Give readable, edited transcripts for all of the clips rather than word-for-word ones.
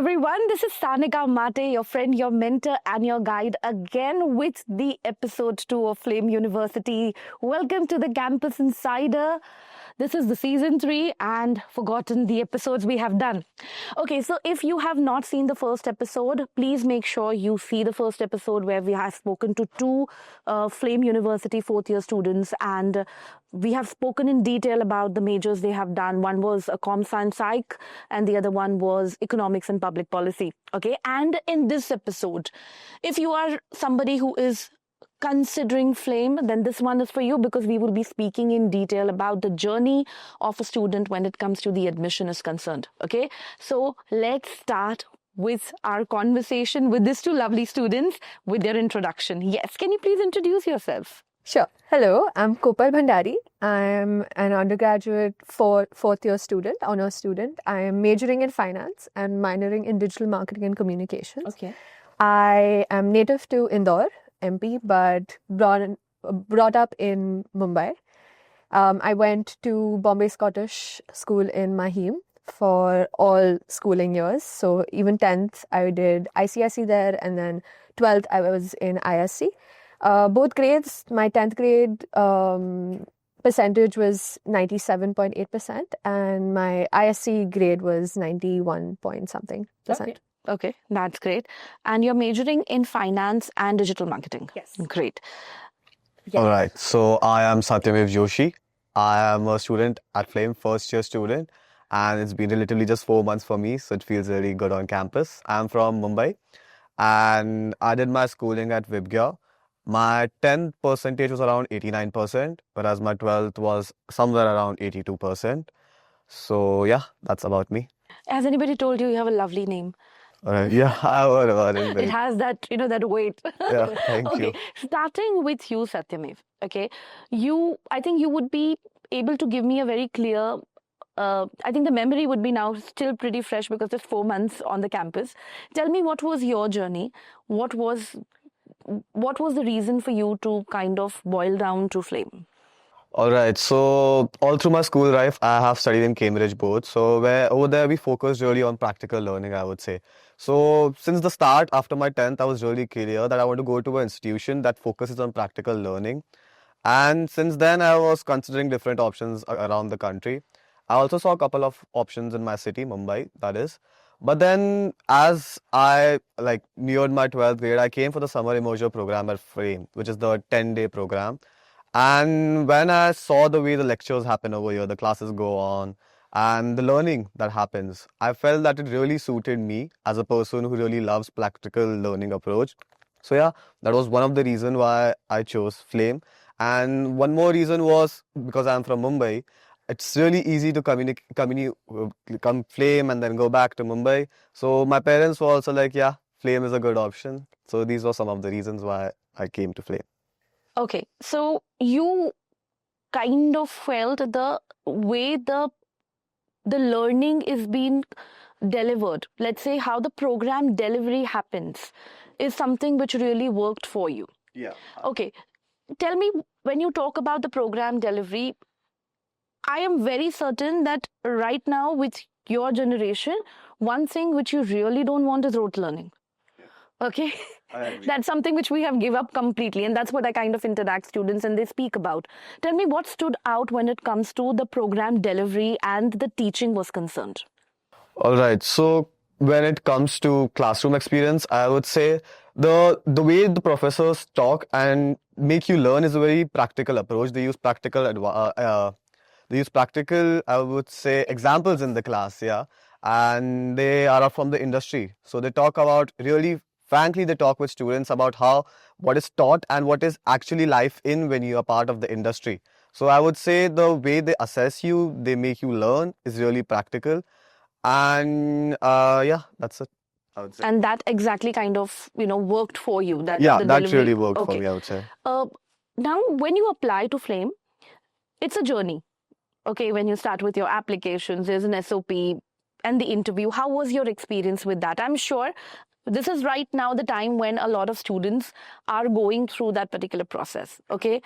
everyone. This is Sanika Mate, your friend, your mentor, and your guide, again with the episode 2 of Flame University. Welcome to the Campus Insider. This is the season 3 and forgotten the episodes we have done. Okay, so if you have not seen the first episode, please make sure you see the first episode where we have spoken to two Flame University fourth year students, and we have spoken in detail about the majors they have done. One was a com science psych and the other one was economics and public policy. Okay, and in this episode, if you are somebody who is considering Flame, then this one is for you, because we will be speaking in detail about the journey of a student when it comes to the admission is concerned. Okay, so let's start with our conversation with these two lovely students with their introduction. Yes, can you please introduce yourself? Sure. Hello, I'm Kopal Bhandari. I'm an undergraduate fourth year student, honors student. I am majoring in finance and minoring in digital marketing and communications. Okay. I am native to Indore, MP, but brought up in Mumbai. I went to Bombay Scottish School in Mahim for all schooling years. So even 10th, I did ICSE there, and then 12th, I was in ISC. Both grades, my 10th grade percentage was 97.8%, and my ISC grade was 91 point something percent. Okay, that's great. And you're majoring in finance and digital marketing. Yes. Great. Yes. All right. So I am Satya Joshi. I am a student at Flame, first year student, and it's been relatively just 4 months for me, so it feels really good on campus. I'm from Mumbai, and I did my schooling at Vigor. My 10th percentage was around 89%, whereas my 12th was somewhere around 82%. So yeah, that's about me. Has anybody told you you have a lovely name? Yeah, I heard about it. It has that, that weight. Yeah, thank you. Okay, starting with you, Satyamev. Okay, I think you would be able to give me a very clear, I think the memory would be now still pretty fresh because it's 4 months on the campus. Tell me, what was your journey? What was the reason for you to kind of boil down to Flame? All right. So all through my school life, I have studied in Cambridge both. So over there, we focused really on practical learning, I would say. So since the start, after my 10th, I was really clear that I want to go to an institution that focuses on practical learning. And since then, I was considering different options around the country. I also saw a couple of options in my city, Mumbai, that is. But then as I neared my 12th grade, I came for the summer immersion program at Flame, which is the 10-day program. And when I saw the way the lectures happen over here, the classes go on, and the learning that happens, I felt that it really suited me as a person who really loves practical learning approach. So yeah, that was one of the reasons why I chose Flame. And one more reason was because I'm from Mumbai. It's really easy to come Flame and then go back to Mumbai. So my parents were also like, yeah, Flame is a good option. So these were some of the reasons why I came to Flame. Okay, so you kind of felt the way the learning is being delivered, let's say how the program delivery happens, is something which really worked for you. Yeah. Okay, tell me, when you talk about the program delivery, I am very certain that right now with your generation, one thing which you really don't want is rote learning. Okay, that's something which we have give up completely, and that's what I kind of interact students and they speak about. Tell me, what stood out when it comes to the program delivery and the teaching was concerned? All right. So when it comes to classroom experience, I would say the way the professors talk and make you learn is a very practical approach. They use practical I would say, examples in the class, yeah, and they are from the industry. So they talk about frankly, they talk with students about what is taught and what is actually life when you are part of the industry. So I would say the way they assess you, they make you learn, is really practical. And yeah, that's it, I would say. And that exactly kind of, worked for you. That delivery. Really worked for me, I would say. Now, when you apply to Flame, it's a journey. Okay, when you start with your applications, there's an SOP and the interview. How was your experience with that? I'm sure this is right now the time when a lot of students are going through that particular process. Okay,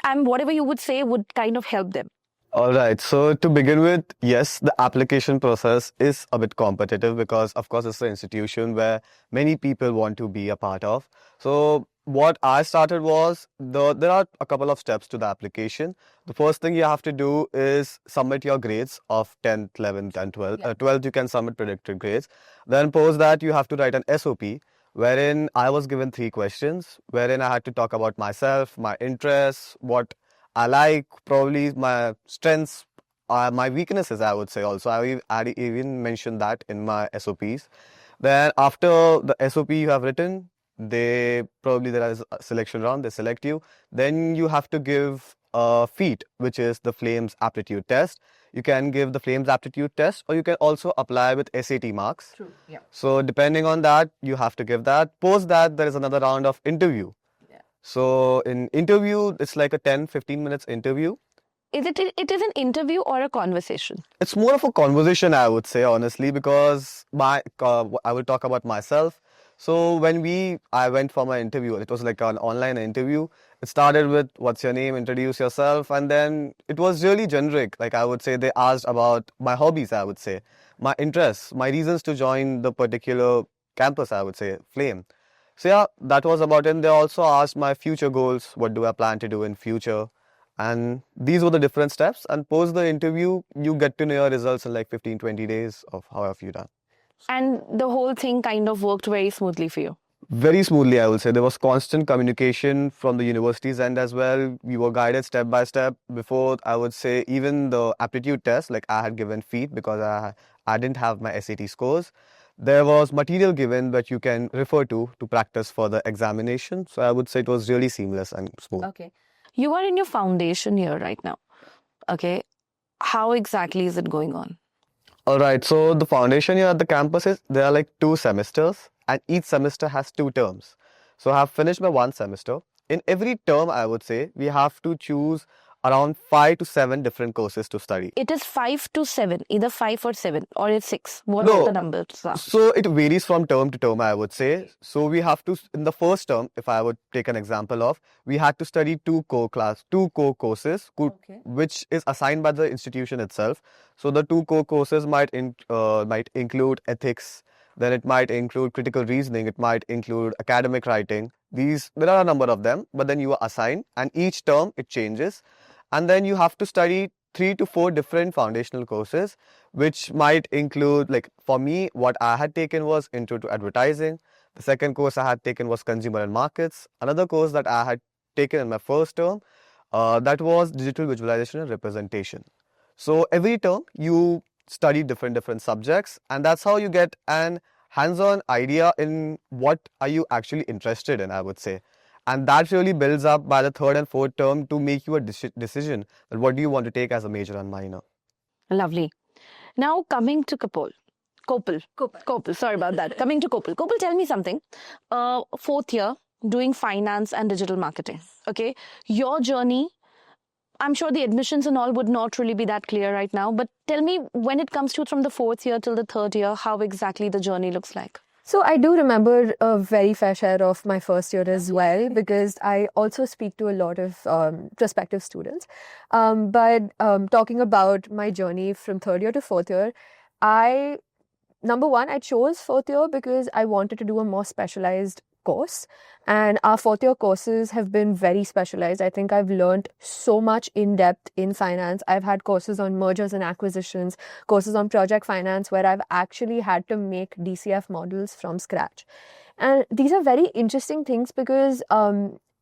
and whatever you would say would kind of help them. All right. So to begin with, yes, the application process is a bit competitive because, of course, it's an institution where many people want to be a part of. So what I started was there are a couple of steps to the application. The first thing you have to do is submit your grades of 10th, 11th, and 12th. 12th, you can submit predicted grades. Then post that, you have to write an SOP wherein I was given 3 questions, wherein I had to talk about myself, my interests, what I like, probably my strengths, my weaknesses, I would say also. I even mentioned that in my SOPs. Then after the SOP you have written, there is a selection round, they select you. Then you have to give a feat, which is the Flames aptitude test. You can give the Flames aptitude test, or you can also apply with SAT marks. True. Yeah. So depending on that, you have to give that. Post that, there is another round of interview. So in interview, it's like a 10-15 minutes interview. It is an interview or a conversation? It's more of a conversation, I would say, honestly, because I will talk about myself. So when I went for my interview, it was like an online interview. It started with what's your name, introduce yourself, and then it was really generic. Like I would say, they asked about my hobbies, I would say, my interests, my reasons to join the particular campus, I would say, Flame. So yeah, that was about it. They also asked my future goals. What do I plan to do in future? And these were the different steps. And post the interview, you get to know your results in like 15-20 days of how have you done. And the whole thing kind of worked very smoothly for you. Very smoothly, I will say. There was constant communication from the university's end as well. We were guided step by step. Before, I would say, even the aptitude test, like I had given feet because I didn't have my SAT scores. There was material given that you can refer to practice for the examination. So I would say it was really seamless and smooth. Okay. You are in your foundation year right now. Okay. How exactly is it going on? All right. So the foundation year at the campus there are like 2 semesters, and each semester has 2 terms. So I have finished my 1 semester. In every term, I would say we have to choose around 5 to 7 different courses to study. It is 5 to 7, either 5 or 7, or it's 6. What No. are the numbers are? So it varies from term to term, I would say. So we have to, in the first term, if I would take an example of, we had to study 2 core courses, which is assigned by the institution itself. So the 2 core courses might include ethics, then it might include critical reasoning, it might include academic writing. There are a number of them, but then you are assigned, and each term it changes. And then you have to study 3 to 4 different foundational courses, which might include, like for me, what I had taken was Intro to Advertising. The second course I had taken was Consumer and Markets. Another course that I had taken in my first term, that was Digital Visualization and Representation. So every term you study different subjects, and that's how you get an hands-on idea in what are you actually interested in, I would say. And that really builds up by the 3rd and 4th term to make you a decision that what do you want to take as a major and minor. Lovely. Now coming to Kopal. Sorry about that. Coming to Kopal. Kopal, tell me something. 4th year, doing finance and digital marketing. Okay. Your journey, I'm sure the admissions and all would not really be that clear right now. But tell me, when it comes to from the 4th year till the 3rd year, how exactly the journey looks like? So I do remember a very fair share of my first year as well, because I also speak to a lot of prospective students. But talking about my journey from 3rd year to 4th year, number one, I chose 4th year because I wanted to do a more specialized course, and our 4th year courses have been very specialized. I think I've learned so much in depth in finance. I've had courses on mergers and acquisitions, courses on project finance, where I've actually had to make DCF models from scratch. And these are very interesting things because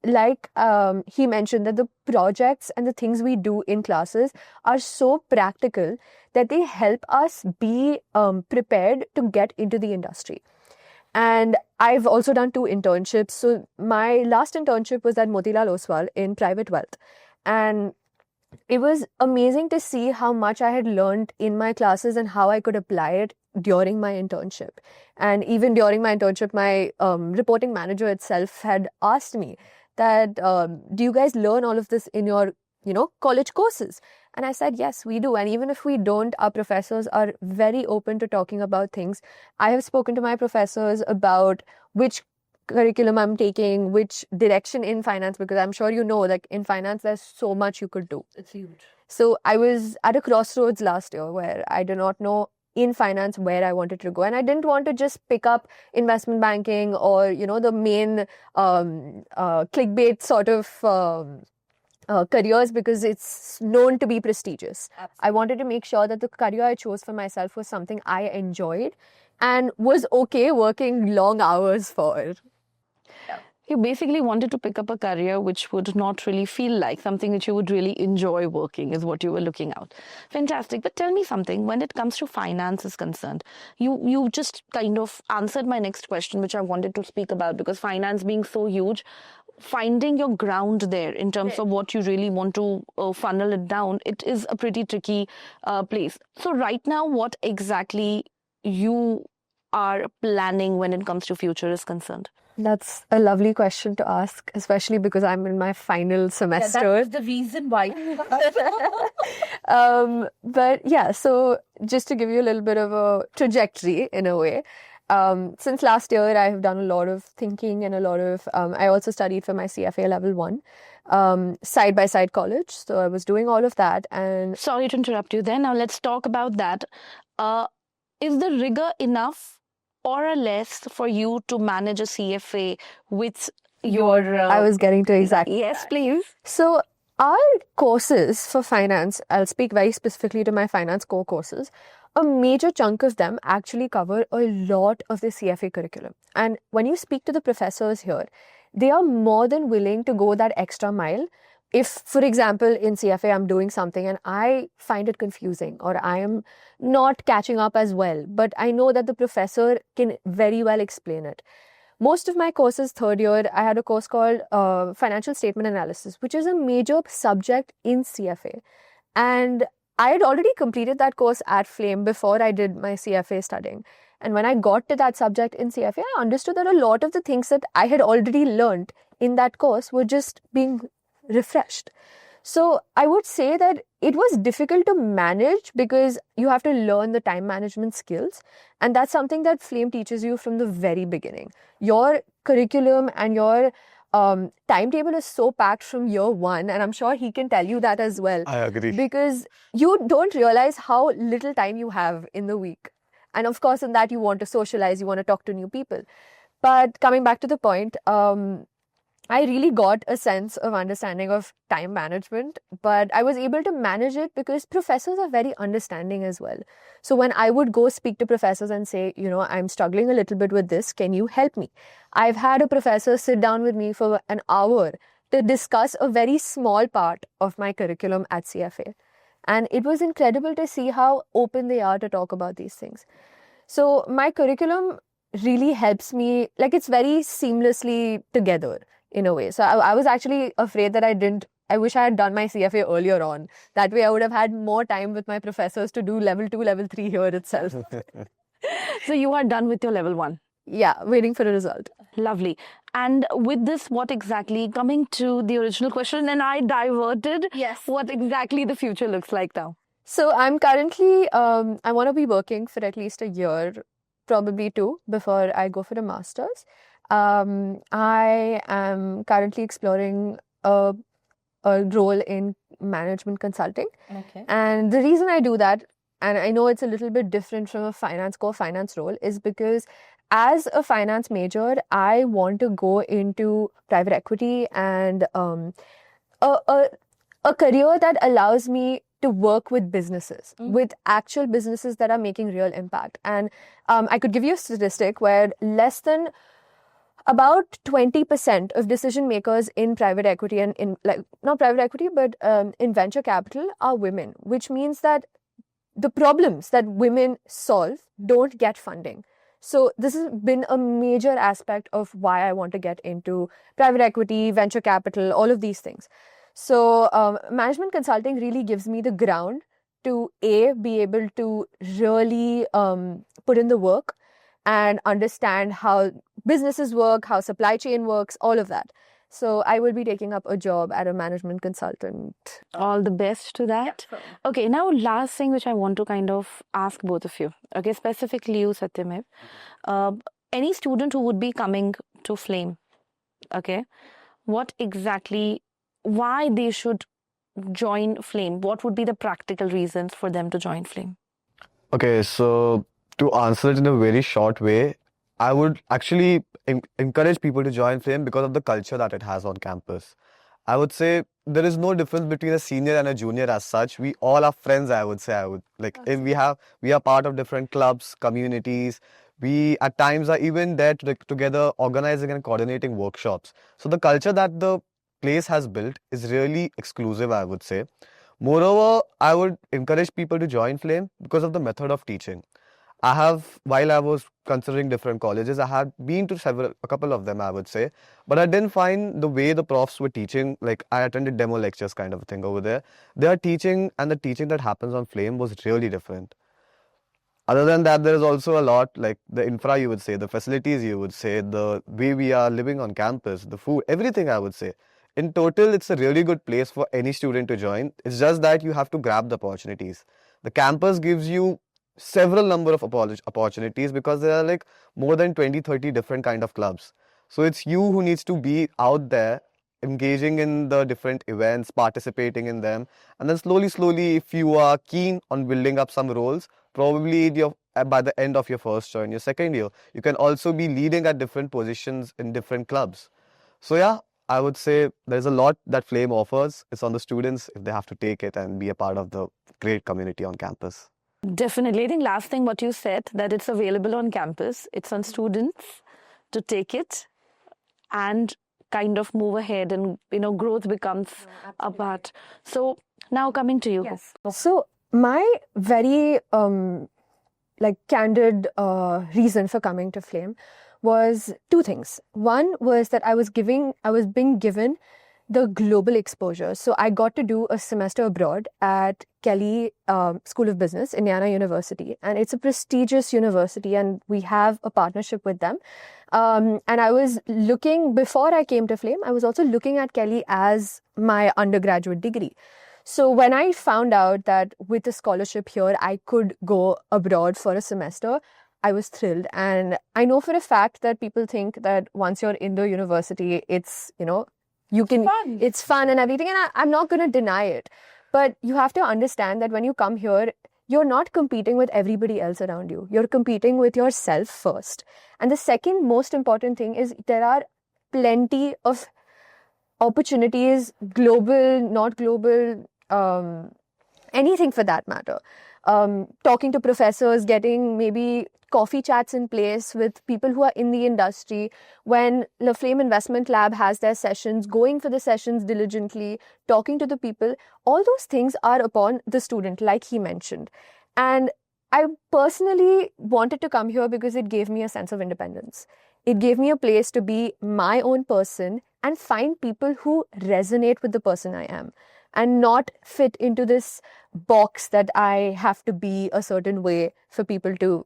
he mentioned that the projects and the things we do in classes are so practical that they help us be prepared to get into the industry. And I've also done 2 internships. So my last internship was at Motilal Oswal in private wealth. And it was amazing to see how much I had learned in my classes and how I could apply it during my internship. And even during my internship, my reporting manager itself had asked me that, do you guys learn all of this in your, college courses? And I said, yes, we do. And even if we don't, our professors are very open to talking about things. I have spoken to my professors about which curriculum I'm taking, which direction in finance, because I'm sure you know, like in finance, there's so much you could do. It's huge. So I was at a crossroads last year where I did not know in finance where I wanted to go. And I didn't want to just pick up investment banking or, the main clickbait sort of careers because it's known to be prestigious. Absolutely. I wanted to make sure that the career I chose for myself was something I enjoyed and was okay working long hours for. You basically wanted to pick up a career which would not really feel like something which you would really enjoy working is what you were looking out. Fantastic. But tell me something, when it comes to finance is concerned, you just kind of answered my next question, which I wanted to speak about, because finance being so huge, finding your ground there in terms of what you really want to funnel it down, it is a pretty tricky place. So right now, what exactly you are planning when it comes to future is concerned? That's a lovely question to ask, especially because I'm in my final semester. Yeah, that's the reason why. But yeah, so just to give you a little bit of a trajectory in a way, since last year, I have done a lot of thinking and a lot of, I also studied for my CFA Level 1, side-by-side college. So I was doing all of that. And sorry to interrupt you there. Now let's talk about that. Is the rigor enough or less for you to manage a CFA with your... I was getting to exactly Yes, please. So our courses for finance, I'll speak very specifically to my finance core courses, a major chunk of them actually cover a lot of the CFA curriculum. And when you speak to the professors here, they are more than willing to go that extra mile. If, for example, in CFA, I'm doing something and I find it confusing or I am not catching up as well, but I know that the professor can very well explain it. Most of my courses, third year, I had a course called Financial Statement Analysis, which is a major subject in CFA. And I had already completed that course at Flame before I did my CFA studying. And when I got to that subject in CFA, I understood that a lot of the things that I had already learned in that course were just being refreshed. So I would say that it was difficult to manage because you have to learn the time management skills. And that's something that Flame teaches you from the very beginning. Your curriculum and your timetable is so packed from year one, and I'm sure he can tell you that as well. I agree. Because you don't realize how little time you have in the week. And of course, in that you want to socialize, you want to talk to new people. But coming back to the point, I really got a sense of understanding of time management, but I was able to manage it because professors are very understanding as well. So when I would go speak to professors and say, I'm struggling a little bit with this, can you help me? I've had a professor sit down with me for an hour to discuss a very small part of my curriculum at CFA. And it was incredible to see how open they are to talk about these things. So my curriculum really helps me, like it's very seamlessly together. In a way. So I was actually afraid that I wish I had done my CFA earlier on. That way I would have had more time with my professors to do level 2, level 3 here itself. So you are done with your level 1? Yeah, waiting for a result. Lovely. And with this, what exactly, coming to the original question, and I diverted, yes, what exactly the future looks like now? So I'm currently, I want to be working for at least a year, probably 2, before I go for a master's. I am currently exploring a role in management consulting. Okay. And the reason I do that, and I know it's a little bit different from a core finance role, is because as a finance major, I want to go into private equity and a career that allows me to work with businesses, with actual businesses that are making real impact. And I could give you a statistic where less than about 20% of decision makers in private equity and not private equity, but in venture capital are women, which means that the problems that women solve don't get funding. So this has been a major aspect of why I want to get into private equity, venture capital, all of these things. So management consulting really gives me the ground to be able to really put in the work and understand how businesses work, how supply chain works, all of that. So I will be taking up a job at a management consultant. All the best to that. Yeah. Okay, now last thing which I want to kind of ask both of you. Okay, specifically you, Satya. Any student who would be coming to Flame, okay, what exactly, why they should join Flame? What would be the practical reasons for them to join Flame? Okay, so to answer it in a very short way, I would actually encourage people to join Flame because of the culture that it has on campus. I would say there is no difference between a senior and a junior as such. We all are friends, I would say. I would like if we are part of different clubs, communities. We at times are even there together organizing and coordinating workshops. So the culture that the place has built is really exclusive, I would say. Moreover, I would encourage people to join Flame because of the method of teaching. While I was considering different colleges, I had been to a couple of them, I would say, but I didn't find the way the profs were teaching. Like I attended demo lectures kind of a thing over there. Their teaching and the teaching that happens on Flame was really different. Other than that, there is also a lot like the infra, you would say, the facilities, you would say, the way we are living on campus, the food, everything, I would say. In total, it's a really good place for any student to join. It's just that you have to grab the opportunities. The campus gives you several number of opportunities because there are like more than 20, 30 different kind of clubs. So it's you who needs to be out there engaging in the different events, participating in them, and then slowly, if you are keen on building up some roles, probably by the end of your first year, in your second year, you can also be leading at different positions in different clubs. So yeah, I would say there's a lot that Flame offers. It's on the students if they have to take it and be a part of the great community on campus. Definitely. I think last thing what you said, that it's available on campus. It's on students to take it and kind of move ahead, and growth becomes a part. So now coming to you. Yes. So my very candid reason for coming to Flame was two things. One was that I was being given the global exposure. So I got to do a semester abroad at Kelley School of Business, Indiana University, and it's a prestigious university, and we have a partnership with them. And I was looking, before I came to Flame, I was also looking at Kelley as my undergraduate degree. So when I found out that with a scholarship here, I could go abroad for a semester, I was thrilled. And I know for a fact that people think that once you're in the university, it's, it's fun and everything. And I'm not going to deny it. But you have to understand that when you come here, you're not competing with everybody else around you. You're competing with yourself first. And the second most important thing is there are plenty of opportunities, global, not global, anything for that matter. Talking to professors, getting maybe coffee chats in place with people who are in the industry. When the Flame Investment Lab has their sessions, going for the sessions diligently, talking to the people, all those things are upon the student, like he mentioned. And I personally wanted to come here because it gave me a sense of independence. It gave me a place to be my own person and find people who resonate with the person I am, and not fit into this box that I have to be a certain way for people to,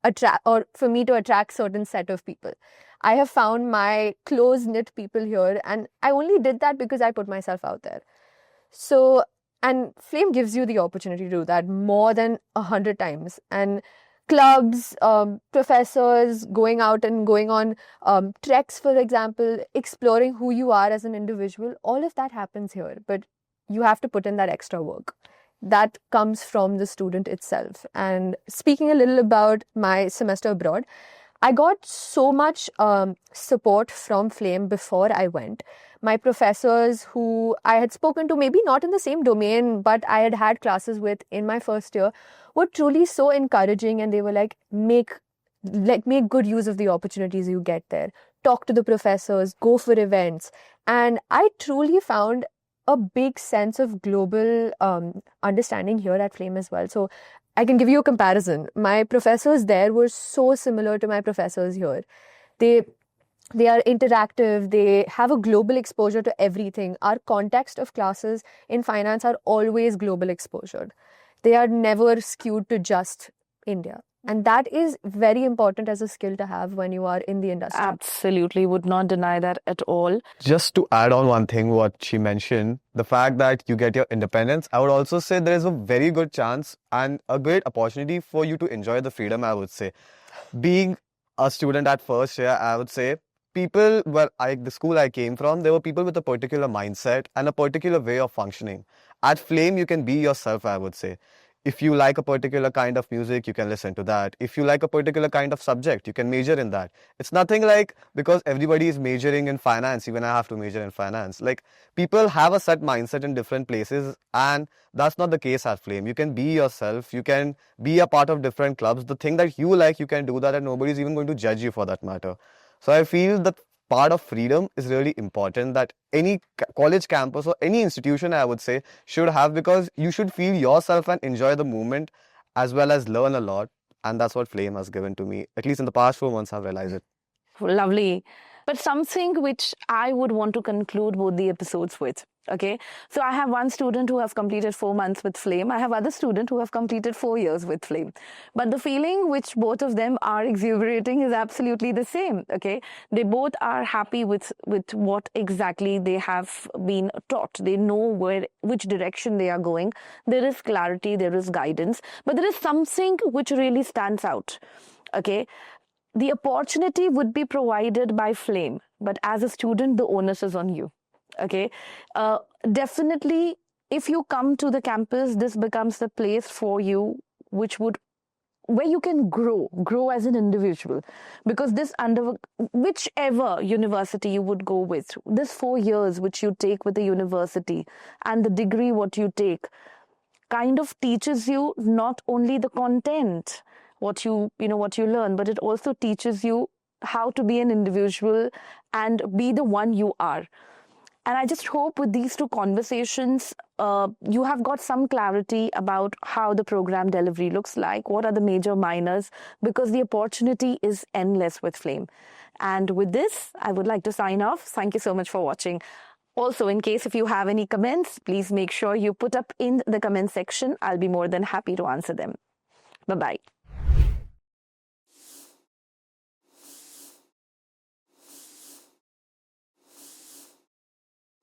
attract, or for me to attract certain set of people. I have found my close-knit people here, and I only did that because I put myself out there. So, and Flame gives you the opportunity to do that more than 100 times. And clubs, professors, going out and going on treks, for example, exploring who you are as an individual, all of that happens here. But you have to put in that extra work. That comes from the student itself. And speaking a little about my semester abroad, I got so much support from Flame before I went. My professors who I had spoken to, maybe not in the same domain, but I had had classes with in my first year, were truly so encouraging, and they were like, make good use of the opportunities you get there. Talk to the professors, go for events. And I truly found a big sense of global understanding here at Flame as well. So I can give you a comparison. My professors there were so similar to my professors here. They are interactive. They have a global exposure to everything. Our context of classes in finance are always global exposure. They are never skewed to just India. And that is very important as a skill to have when you are in the industry. Absolutely, would not deny that at all. Just to add on one thing, what she mentioned, the fact that you get your independence, I would also say there is a very good chance and a great opportunity for you to enjoy the freedom, I would say. Being a student at first year, I would say people the school I came from, there were people with a particular mindset and a particular way of functioning. At Flame, you can be yourself, I would say. If you like a particular kind of music, you can listen to that. If you like a particular kind of subject, you can major in that. It's nothing like because everybody is majoring in finance, even I have to major in finance. Like, people have a set mindset in different places, and that's not the case at Flame. You can be yourself, you can be a part of different clubs. The thing that you like, you can do that, and nobody's even going to judge you for that matter. So I feel that part of freedom is really important, that any college campus or any institution, I would say, should have, because you should feel yourself and enjoy the movement as well as learn a lot. And that's what Flame has given to me. At least in the past 4 months, I've realized it. Lovely. But something which I would want to conclude both the episodes with. Okay, so I have one student who have completed 4 months with Flame. I have other student who have completed 4 years with Flame. But the feeling which both of them are exuberating is absolutely the same. Okay, they both are happy with what exactly they have been taught. They know which direction they are going. There is clarity, there is guidance, but there is something which really stands out. Okay, the opportunity would be provided by Flame, but as a student, the onus is on you. Okay, definitely, if you come to the campus, this becomes the place for you, where you can grow as an individual, because whichever university you would go with, this 4 years which you take with the university and the degree what you take kind of teaches you not only the content, what you learn, but it also teaches you how to be an individual and be the one you are. And I just hope with these two conversations, you have got some clarity about how the program delivery looks like, what are the major minors, because the opportunity is endless with Flame. And with this, I would like to sign off. Thank you so much for watching. Also, in case if you have any comments, please make sure you put up in the comment section. I'll be more than happy to answer them. Bye-bye.